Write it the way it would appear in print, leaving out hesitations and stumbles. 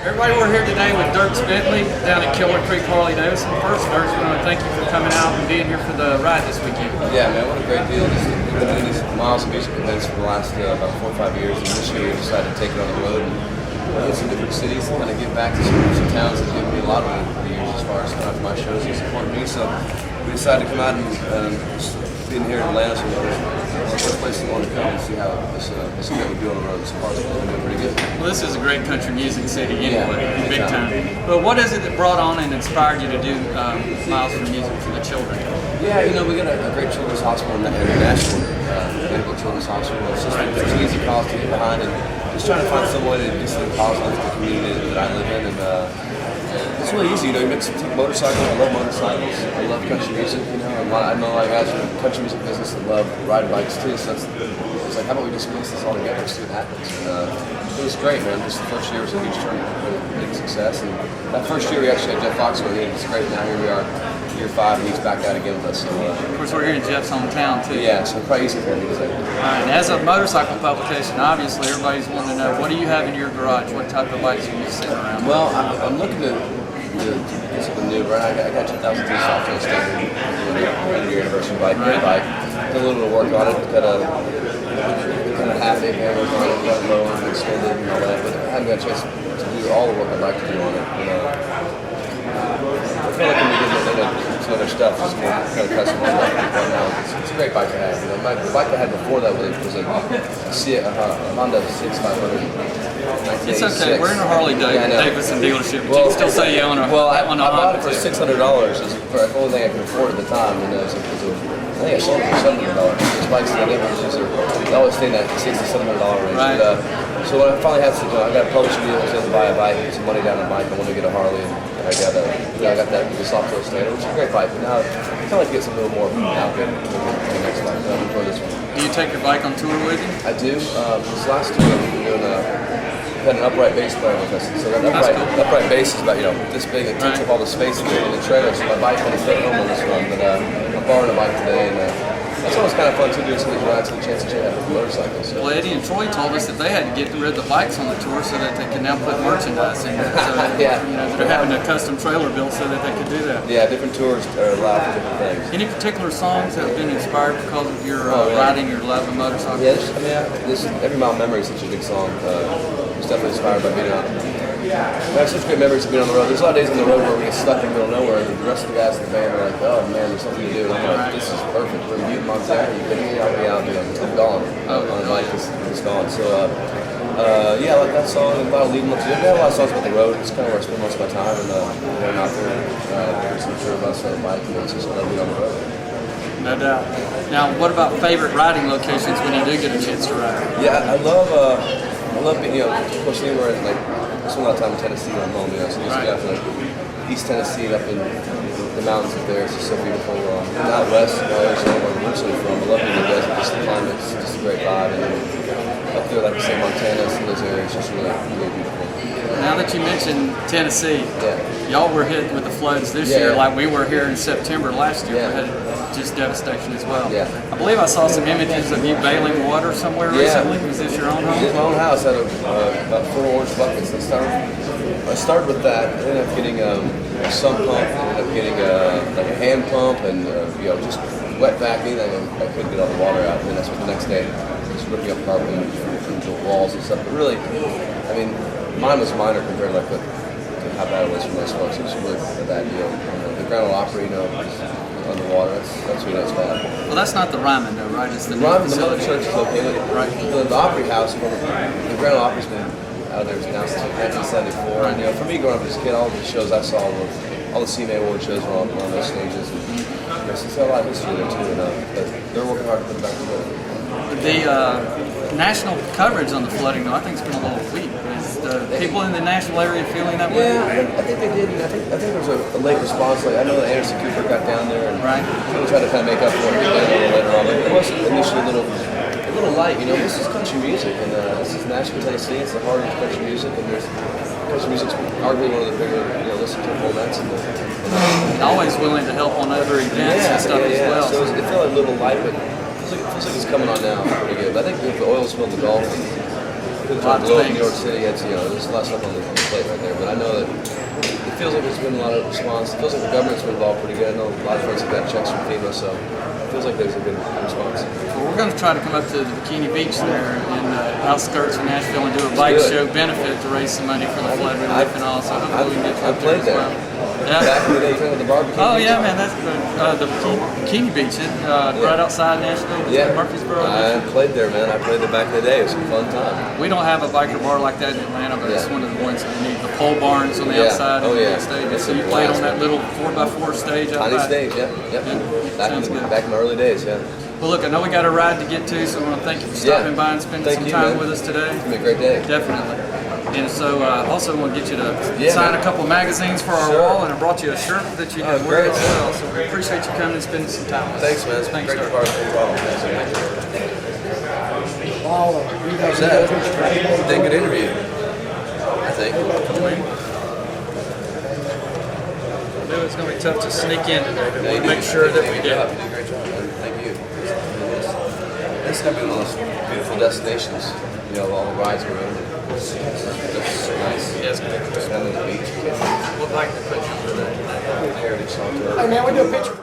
Everybody, we're here today with Dierks Bentley down at Killer Creek Harley-Davidson. First, Dierks, we want to thank you for coming out and being here for the ride this weekend. Yeah, man, what a great deal. We've been doing these miles of music events for the last about 4 or 5 years, and this year we decided to take it on the road and hit some different cities and kind of give back to some towns that give me a lot of the years as far as coming out to my shows and supporting me. So we decided to come out and being here in Atlanta, so one of the first places we want to come and see how this event would do on the road. So far, it's been doing pretty good. Well, this is a great country music city anyway, big time. But what is it that brought on and inspired you to do Miles for Music for the Children? Yeah, you know, we got a great children's hospital in Nashville, medical children's hospital. It's just an easy cause to get behind, and just trying to find some way to do something positive to the community that I live in. And it's really easy, you know. You take motorcycles. I love motorcycles. I love country music. You know, I know a lot of guys in the country music business that love riding bikes too. So it's like, how about we just mix this all together and see what happens? And it was great, man. Just the first year was a huge turn, big success. And that first year we actually had Jeff Fox with it. It's great. Now here we are, year 5, and he's back out again with us. So, of course, we're here in Jeff's hometown too. Yeah, so probably easy for me to say. All right, and as a motorcycle publication, obviously everybody's wanting to know, what do you have in your garage? What type of bikes are you sitting around? Well, I'm looking to get something new. Right, I got 2002 Softail Standard, year anniversary bike. Great bike. Did a little bit of work on it. Got a kind of half-inch hammers on it, got lower and extended and all that. But I haven't got a chance to do all the work I'd like to do on it. You know, I feel like I'm getting some other stuff. Just more kind of custom on it right now. It's a great bike to have. You know, the bike I had before that was a Honda 6500. It's okay. We're in a Harley-Davidson dealership. But you can still say you own a Honda. I bought it for $600. It's the only thing I could afford at the time. You know, I think I sold it for $700. These bikes that I never use they always stay in that $600 to $700 range. Right. But, so when I finally had to, I got a publishing deal. I was going to buy a bike, get some money down on a bike. I wanted to get a Harley. And I got that the Softail Standard, which is a great bike. But now I kind of like to get some little more out there to the next bike. But I enjoy this one. Do you take your bike on tour with you? I do. This last tour I've been doing had an upright bass player with us. So that upright bass is about, you know, this big. It takes up all the space in the trailer. So my bike kind of fit home on this one. But I'm borrowing a bike today, and that's always kind of fun too, doing some of these rides and the chance that you have with motorcycles. So. Well, Eddie and Troy told us that they had to get rid of the bikes on the tour so that they can now put merchandise in there. So, yeah. You know, they're having a custom trailer built so that they can do that. Yeah, different tours are allowed for different things. Any particular songs that have been inspired because of your riding, your love of motorcycles? Yeah, Every Mile Memory is such a big song. It's definitely inspired by being on. I have such great memories of being on the road. There's a lot of days on the road where we get stuck in the middle of nowhere, and the rest of the guys in the band are like, "Oh man, there's something to do." And I'm like, "This is perfect. We're in Butte, Montana. You can be out. I'm gone. On the bike, it's gone." So, I like that song. And a lot of leading up to it. I have a lot of songs about the road. It's kind of where I spend most of my time, and I'm out there. There's some tour bus on the bike, and it's just I love being on the road. No doubt. Now, what about favorite riding locations when you do get a chance to ride? Yeah, I love being, you know, of course, anywhere like. I spend a lot of time in Tennessee when I'm home, you know, so just got like East Tennessee up in the mountains up there. It's just so beautiful. And out west, Arizona, where I'm originally from, I love being in the desert. Just the climate's just a great vibe. And then up there, like I say, Montana, some of those areas, just really, really beautiful. Now that you mentioned Tennessee, y'all were hit with the floods this year, like we were here in September last year. We had just devastation as well. Yeah. I believe I saw some images of you bailing water somewhere recently. Was this your own home? This is my own house. I had about 4 orange buckets. I started with that. I ended up getting a sump pump. I ended up getting like a hand pump, and just wet vacuuming. I couldn't get all the water out. And then that's what the next day, just ripping up carpet and the walls and stuff. But really, I mean, mine was minor compared to how bad it was for most folks. It was really a bad deal. The Grand Ole Opry, underwater. That's really bad. Well, that's not the Ryman, though, right? It's the Ryman. The Mother Church is located right. The Opry House. The Grand Ole Opry's been out there now since 1974. And for me, growing up as a kid, all the shows I saw were all the CMA Award shows were on those stages. And there's a lot of history there too. But they're working hard to put it back together. The national coverage on the flooding, though, I think it's been a little weak. Is the people in the national area feeling that way? Yeah, I think they did. I think there was a late response. Like I know that Anderson Cooper got down there and really tried to kind of make up for it a little later on. But it was initially a little light. This is country music, and this is Nashville, Tennessee. It's the heart of country music, and country music's arguably one of the bigger listened to formats. And always willing to help on other events and stuff as well. So it felt like a little light, but it feels like it's coming on now pretty good. But I think if the oil spill in the Gulf, could have blew up New York City. It's, there's a lot of stuff on the plate right there. But I know that it feels like there's been a lot of response. It feels like the government's been involved pretty good. I know a lot of friends have got checks from FEMA, so it feels like there's a good response. Well, we're going to try to come up to the Bikini Beach there in the outskirts of Nashville and do a bike show benefit to raise some money for the flood relief and all. So hopefully we can get up there as well. Yeah. Back in the day, you with the barbecue. Oh yeah, man, that's the Bikini Beach, right outside Nashville, Murfreesboro. I played there, man. I played there back in the day. It was a fun time. We don't have a biker bar like that in Atlanta, but it's one of the ones that we need. The pole barns on the outside of the stadium. So you played on that little 4x4 stage out there. Tiny stage, Back in the early days, Well, look, I know we got a ride to get to, so I want to thank you for stopping by and spending some time with us today. It's been a great day. Definitely. And so also want to get you to sign a couple of magazines for our wall, and I brought you a shirt that you can wear as well. So we appreciate you coming and spending some time with us. Thanks, man. It's been great to be part of Throttle. How's that? Did a good interview, I think. I knew it was going to be tough to sneak in today, but we'll make sure that we do. You did a great job, man. Thank you. This is going to be one of those beautiful destinations, all the rides we're in. It's nice. Yeah, it's good. Down on the beach. We'd like to put you for that. Hey man, we do a picture.